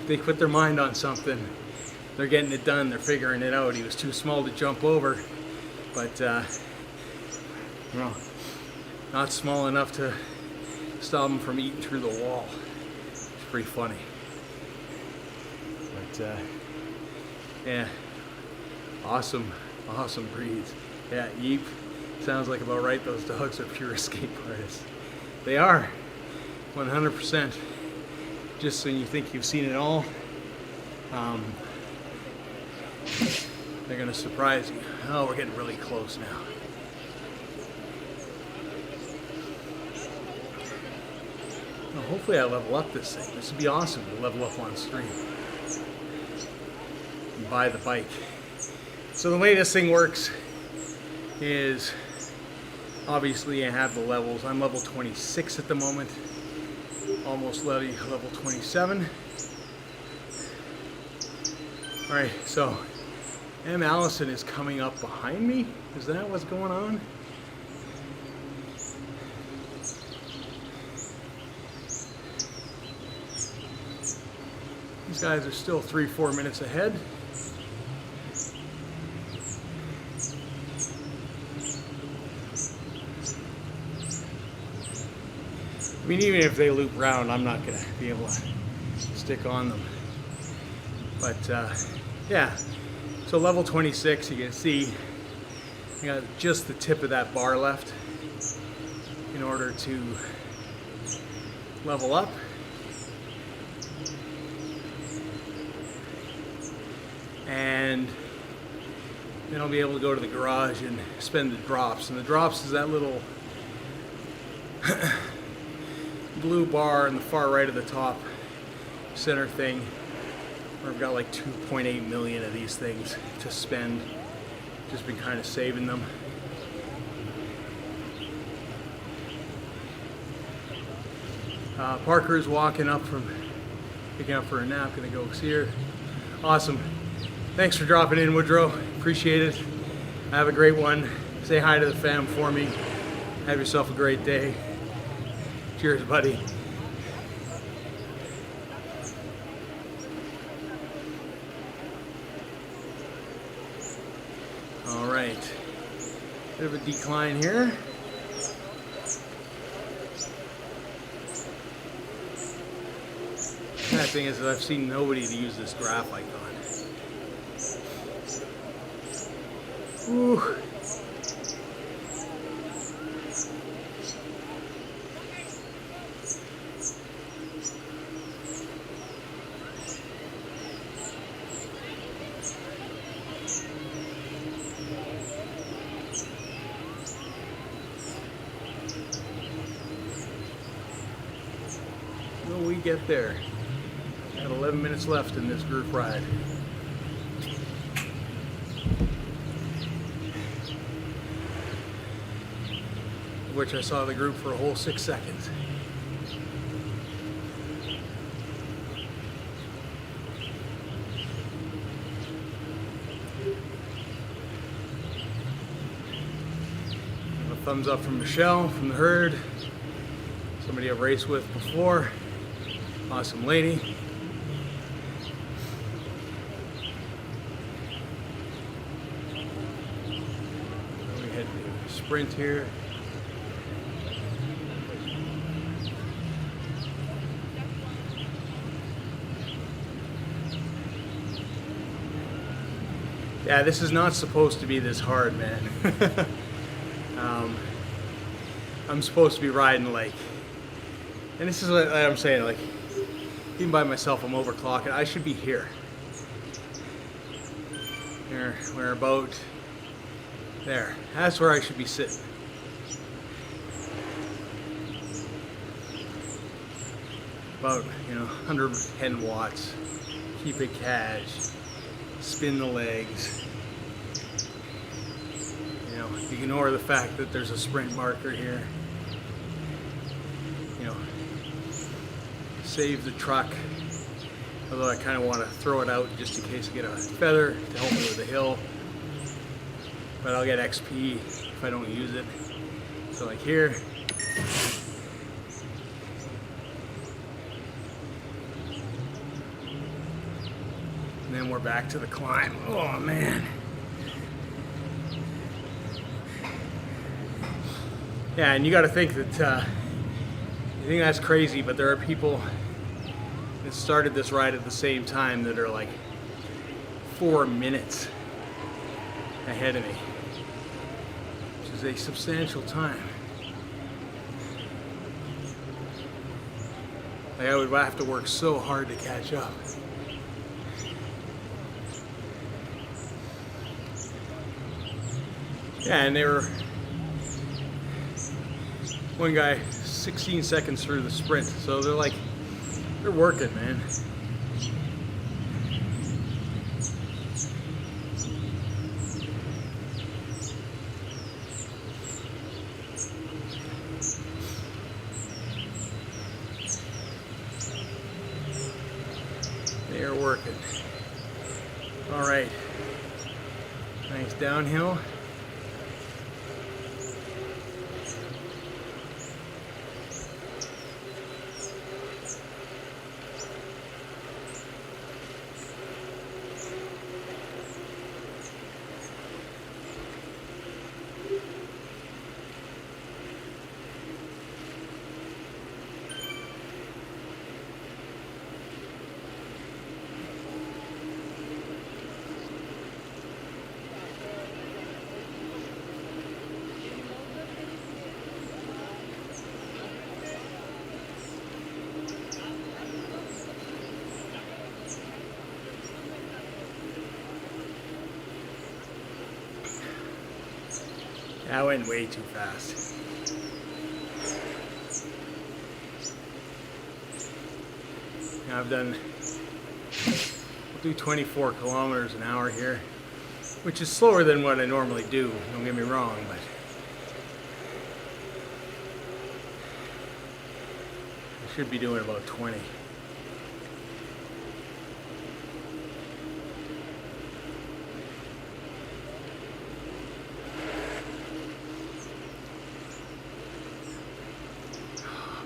[SPEAKER 1] they put their mind on something. They're getting it done, they're figuring it out. He was too small to jump over, but you know, not small enough to stop him from eating through the wall. It's pretty funny. But yeah, awesome breeds. Yeah, Yeep, sounds like about right. Those dogs are pure escape artists. They are, 100%. Just when you think you've seen it all, they're gonna surprise you. Oh, we're getting really close now. Well, hopefully I level up this thing. This would be awesome to level up on stream and buy the bike. So the way this thing works is, obviously I have the levels. I'm level 26 at the moment, almost level 27. All right, so M. Allison is coming up behind me. Is that what's going on? These guys are still 3-4 minutes ahead. I mean, even if they loop round, I'm not gonna be able to stick on them. But yeah, so level 26, you can see I got just the tip of that bar left in order to level up. And then I'll be able to go to the garage and spend the drops. And the drops is that little blue bar in the far right of the top center thing, where I've got like 2.8 million of these things to spend. Just been kind of saving them. Parker's walking up from picking up for a nap. Gonna go see her. Awesome. Thanks for dropping in, Woodrow. Appreciate it. Have a great one. Say hi to the fam for me. Have yourself a great day. Cheers, buddy. All right. Bit of a decline here. The bad thing is that I've seen nobody to use this graph icon. Ooh. Will we get there? Got 11 minutes left in this group ride. Which I saw the group for a whole 6 seconds. A thumbs up from Michelle from the herd. Somebody I've raced with before. Awesome lady. We head to sprint here. Yeah, this is not supposed to be this hard, man. I'm supposed to be riding like, and this is what I'm saying, like, even by myself, I'm overclocking. I should be here. We're about there. That's where I should be sitting. About, 110 watts. Keep it cash. Spin the legs. Ignore the fact that there's a sprint marker here. Save the truck. Although I kind of want to throw it out just in case I get a feather to help me with the hill. But I'll get XP if I don't use it. So like here. And then we're back to the climb. Oh man. Yeah, and you got to think that, you think that's crazy, but there are people that started this ride at the same time that are like 4 minutes ahead of me, which is a substantial time. Like I would have to work so hard to catch up. Yeah, and they were, one guy 16 seconds through the sprint, so they're working, man. They are working. All right, nice downhill. That went way too fast. Now I'll do 24 kilometers an hour here, which is slower than what I normally do, don't get me wrong, but I should be doing about 20.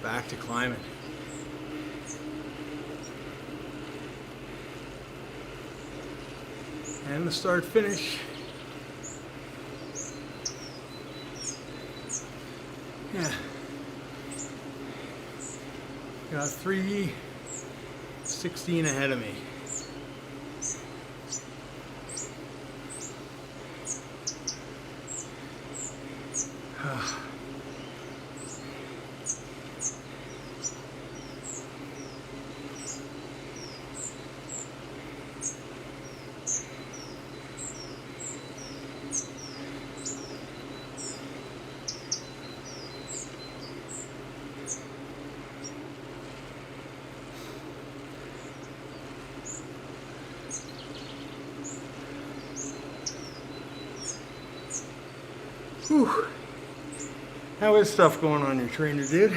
[SPEAKER 1] Back to climbing. And the start finish. Yeah. Got 3:16 ahead of me. Whew. How is stuff going on your trainer, dude?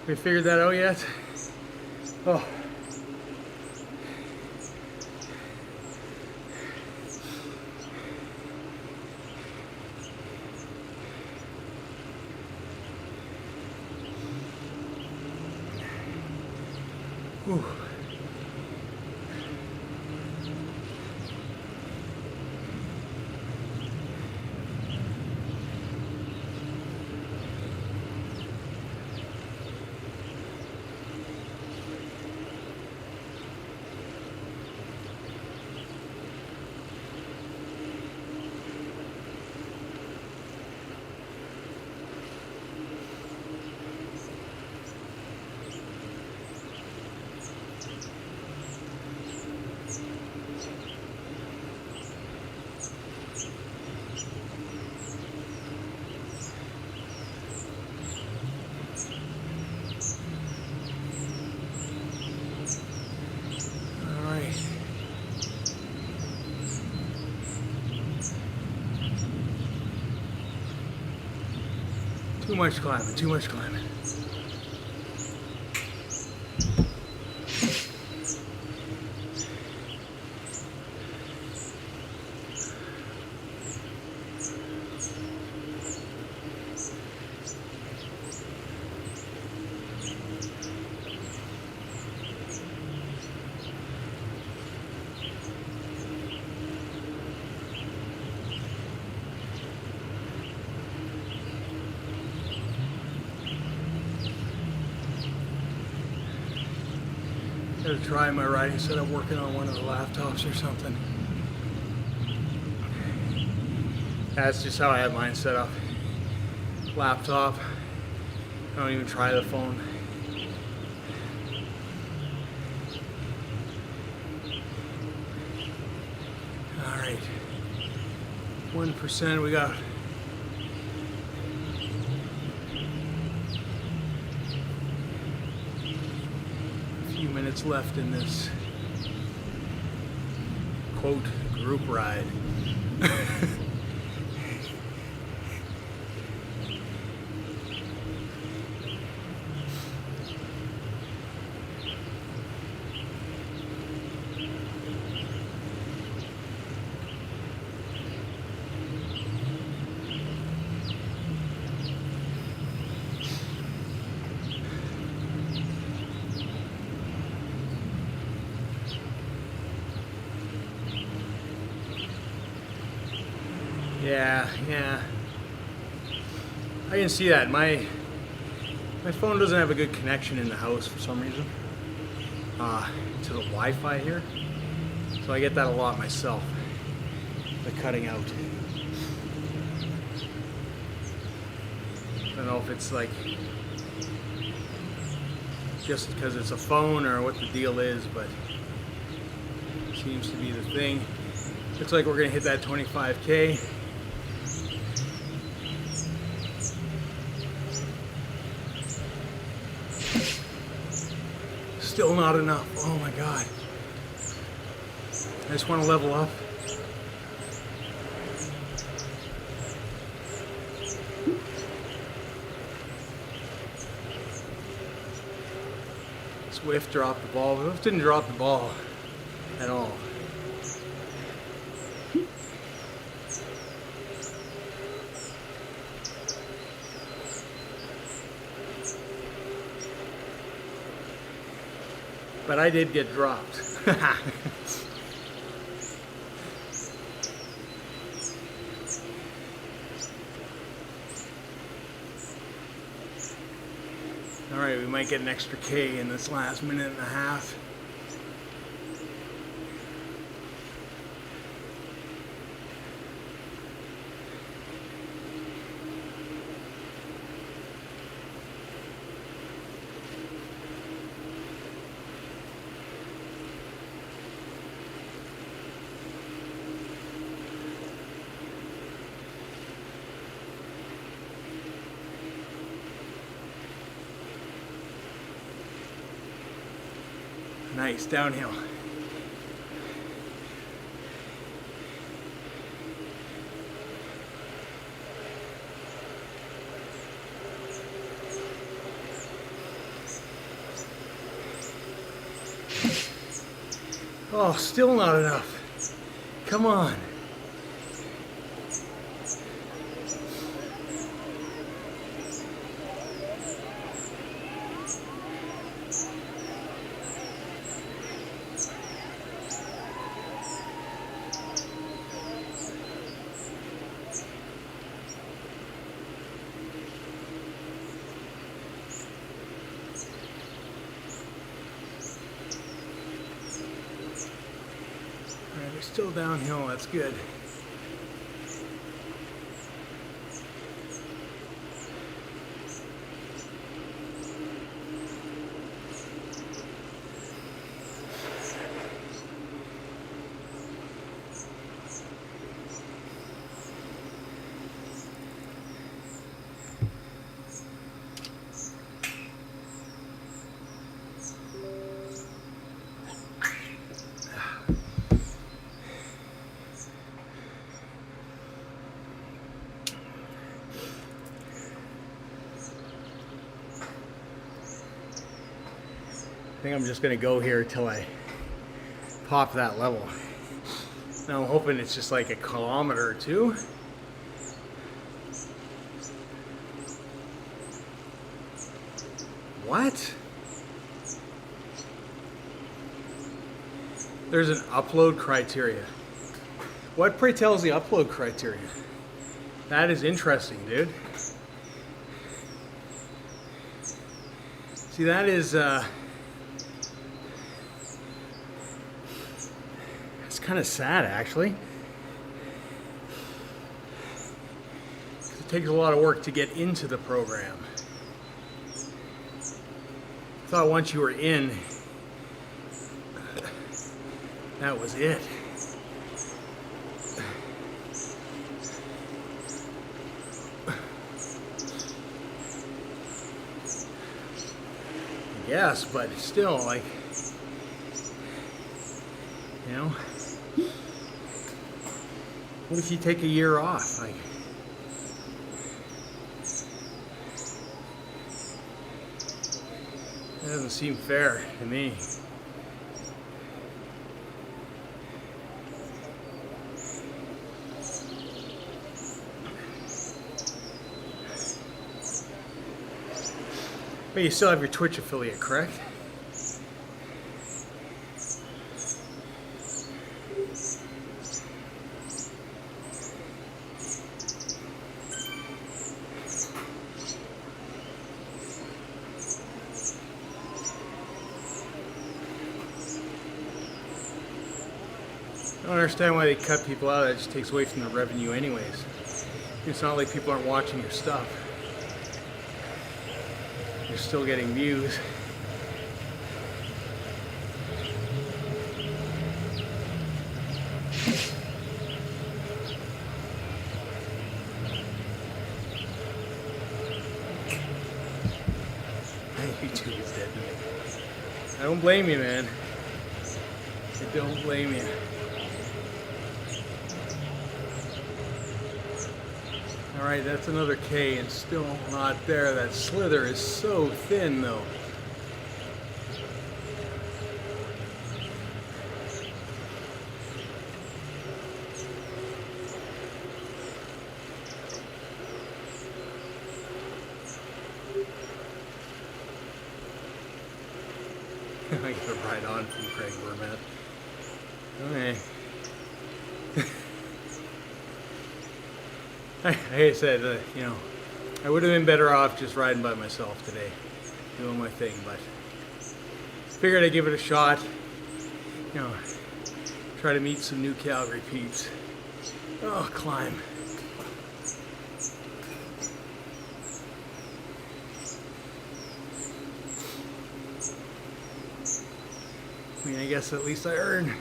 [SPEAKER 1] We figured that out yet? Oh. Whew. Too much climbing, too much climbing. Gotta try my riding setup working on one of the laptops or something. That's just how I have mine set up. Laptop. I don't even try the phone. Alright. 1%, we got minutes left in this quote group ride. Yeah. I can see that. My phone doesn't have a good connection in the house for some reason. To the Wi-Fi here. So I get that a lot myself. The cutting out. I don't know if it's like just because it's a phone or what the deal is, but it seems to be the thing. Looks like we're gonna hit that 25K. Still not enough. Oh my God. I just want to level up. Zwift dropped the ball. Zwift didn't drop the ball at all. But I did get dropped. All right, we might get an extra K in this last minute and a half. Nice, downhill. Oh, still not enough. Come on. We're still downhill, that's good. think I'm just gonna go here till I pop that level. Now I'm hoping it's just like a kilometer or two. What? There's an upload criteria. What, pray tell, is the upload criteria? That is interesting, dude. See, that is, it's kind of sad, actually. It takes a lot of work to get into the program. I thought once you were in, that was it. Yes, but still, like, you know, what if you take a year off? Like, that doesn't seem fair to me. But you still have your Twitch affiliate, correct? I don't understand why they cut people out. That just takes away from the revenue anyways. It's not like people aren't watching your stuff. You're still getting views. YouTube is dead to me. I don't blame you, man. I don't blame you. Alright, that's another K and still not there. That slither is so thin though. I get a ride on from Craig Vermet. Okay. Like I said, you know, I would have been better off just riding by myself today, doing my thing, but figured I'd give it a shot, you know, try to meet some new Calgary peeps. Oh, climb. I mean, I guess at least I earn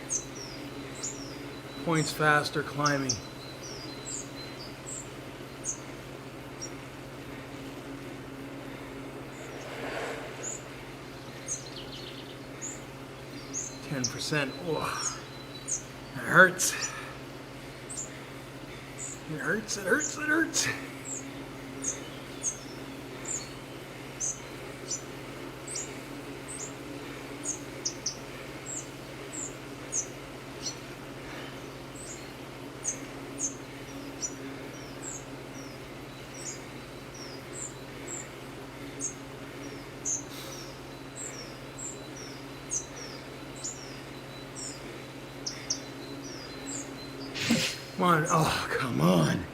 [SPEAKER 1] points faster climbing. Oh, it hurts. It hurts, it hurts, it hurts. Come on, oh, come on.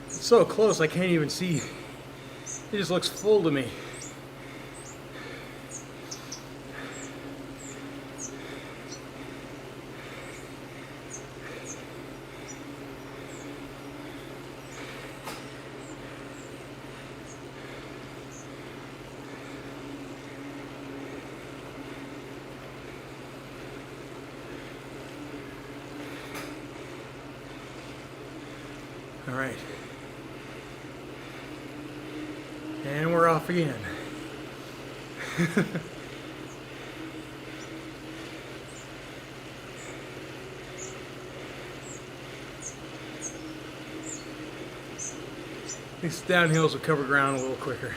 [SPEAKER 1] It's so close, I can't even see. It just looks full to me. All right. And we're off again. These downhills will cover ground a little quicker.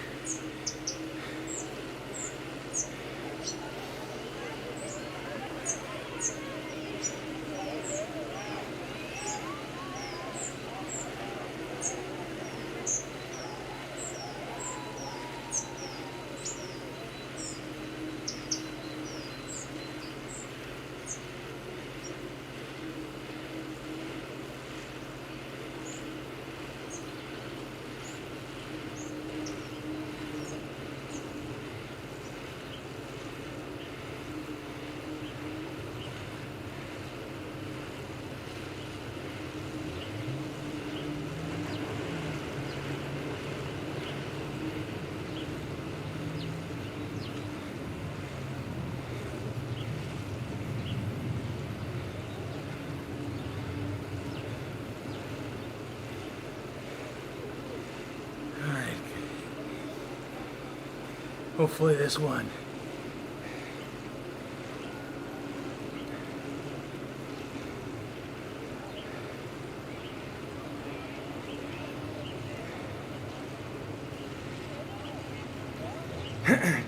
[SPEAKER 1] Hopefully this one.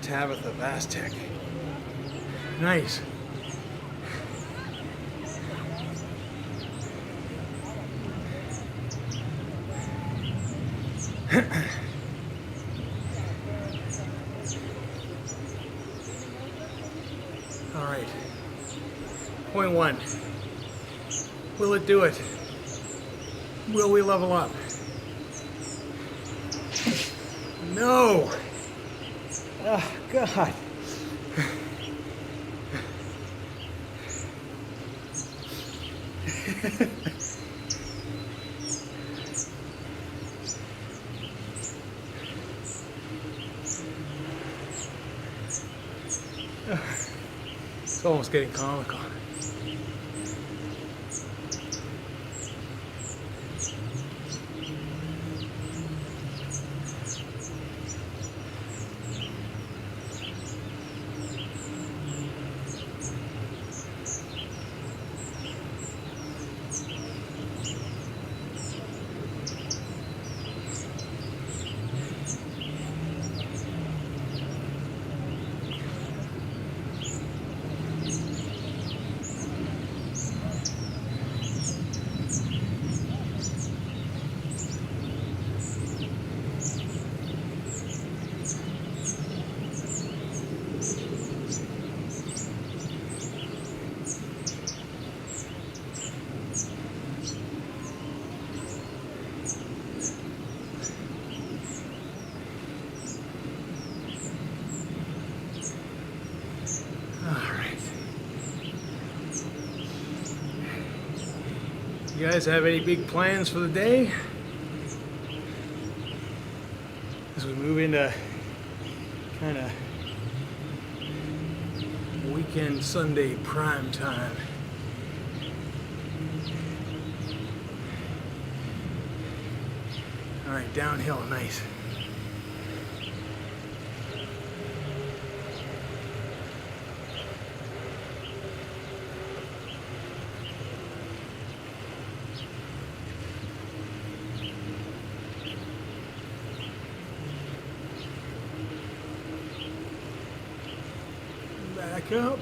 [SPEAKER 1] Tabitha Vastek. Nice. All right. Point one. Will it do it? Will we level up? No. Oh, God. It's almost getting comical. You guys have any big plans for the day? As we move into kind of weekend Sunday prime time. All right, downhill, nice. Back up.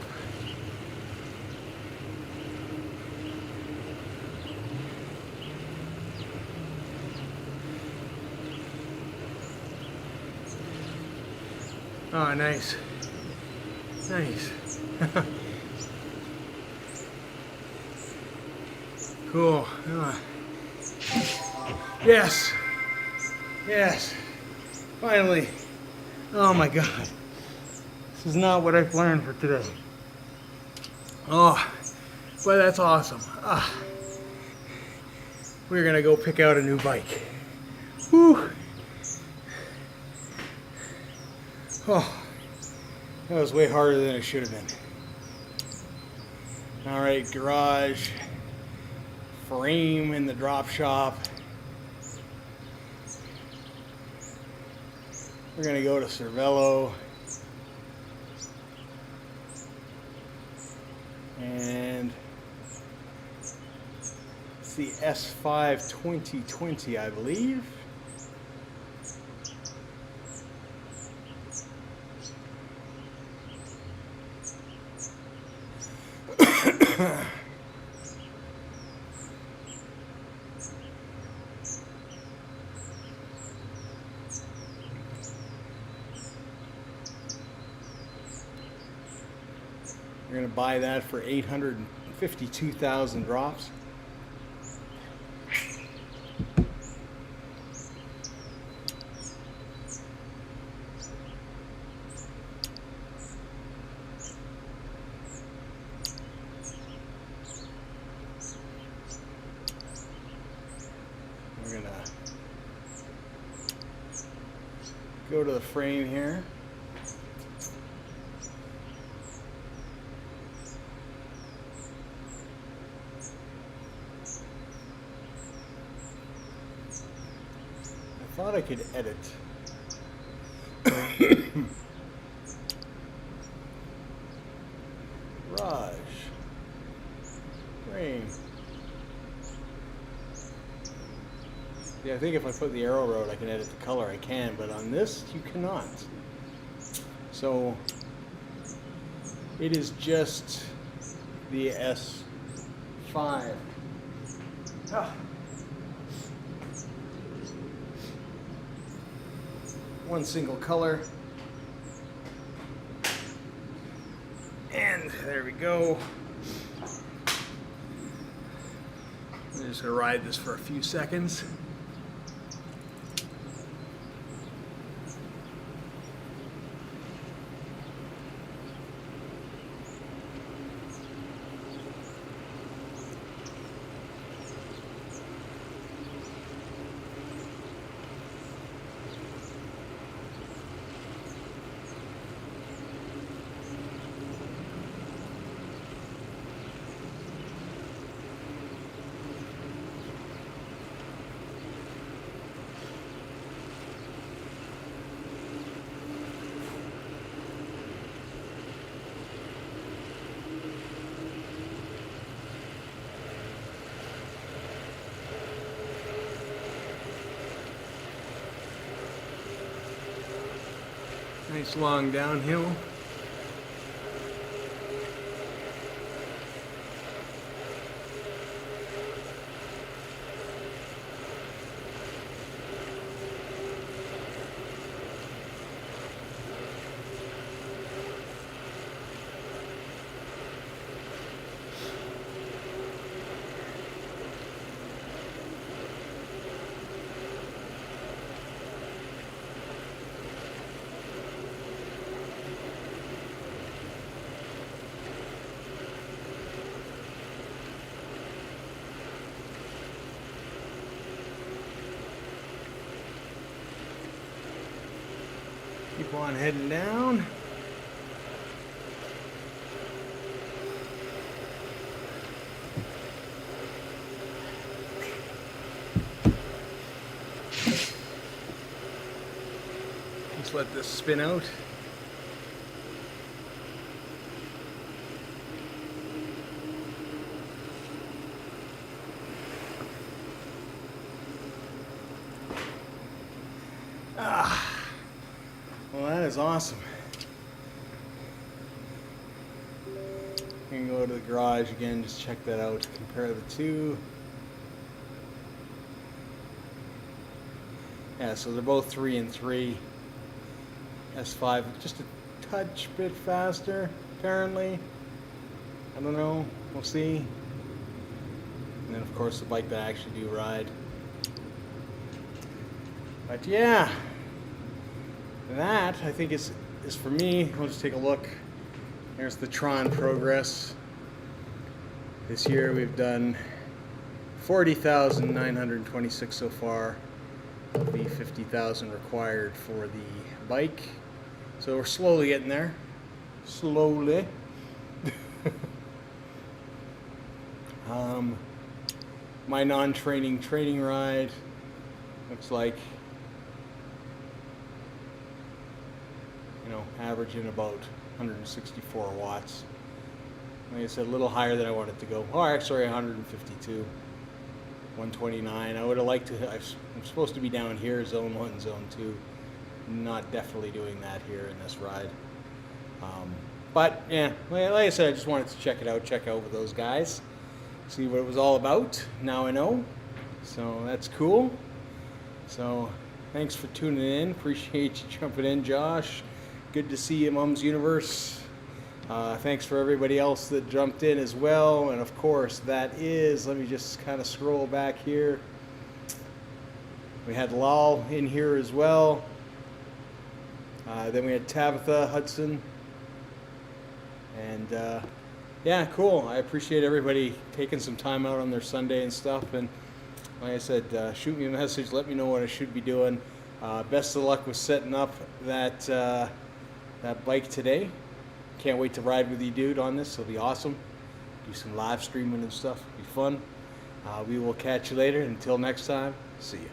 [SPEAKER 1] Oh, nice. Nice. Cool. Yes. Yes. Finally. Oh my God. This is not what I planned for today. Oh, but that's awesome. We're gonna go pick out a new bike. Whew. Oh, that was way harder than it should have been. All right, garage, frame in the drop shop. We're gonna go to Cervelo. And it's the S5 2020, I believe.
[SPEAKER 2] You're going to buy that for 852,000 drops. We're going to go to the frame here. I thought I could edit. Raj. Frame. Yeah, I think if I put the arrow road I can edit the color. I can, but on this you cannot. So it is just the S5. One single color. And there we go. I'm just gonna ride this for a few seconds. Nice long downhill. Keep on heading down. Just let this spin out. Well, that is awesome. I'm gonna go to the garage again, just check that out, compare the two. Yeah, so they're both 3 and 3. S5 just a touch bit faster, apparently. I don't know, we'll see. And then of course the bike that I actually do ride. But yeah. That, I think, is for me. We'll just take a look. There's the Tron progress. This year we've done 40,926 so far of the 50,000 required for the bike. So we're slowly getting there. Slowly. My non-training training ride looks like, you know, averaging about 164 watts. Like I said, a little higher than I wanted to go. Oh, actually 152, 129. I would have liked to, I'm supposed to be down here, zone 1, zone 2. Not definitely doing that here in this ride. But yeah, like I said, I just wanted to check out with those guys, see what it was all about. Now I know, so that's cool. So thanks for tuning in. Appreciate you jumping in, Josh. Good to see you, Mom's Universe. Thanks for everybody else that jumped in as well. And of course, that is, let me just kind of scroll back here. We had Lal in here as well. Then we had Tabitha Hudson. And yeah, cool. I appreciate everybody taking some time out on their Sunday and stuff. And like I said, shoot me a message. Let me know what I should be doing. Best of luck with setting up that bike today. Can't wait to ride with you, dude, on this. It'll be awesome. Do some live streaming and stuff. It'll be fun. We will catch you later. Until next time, see you.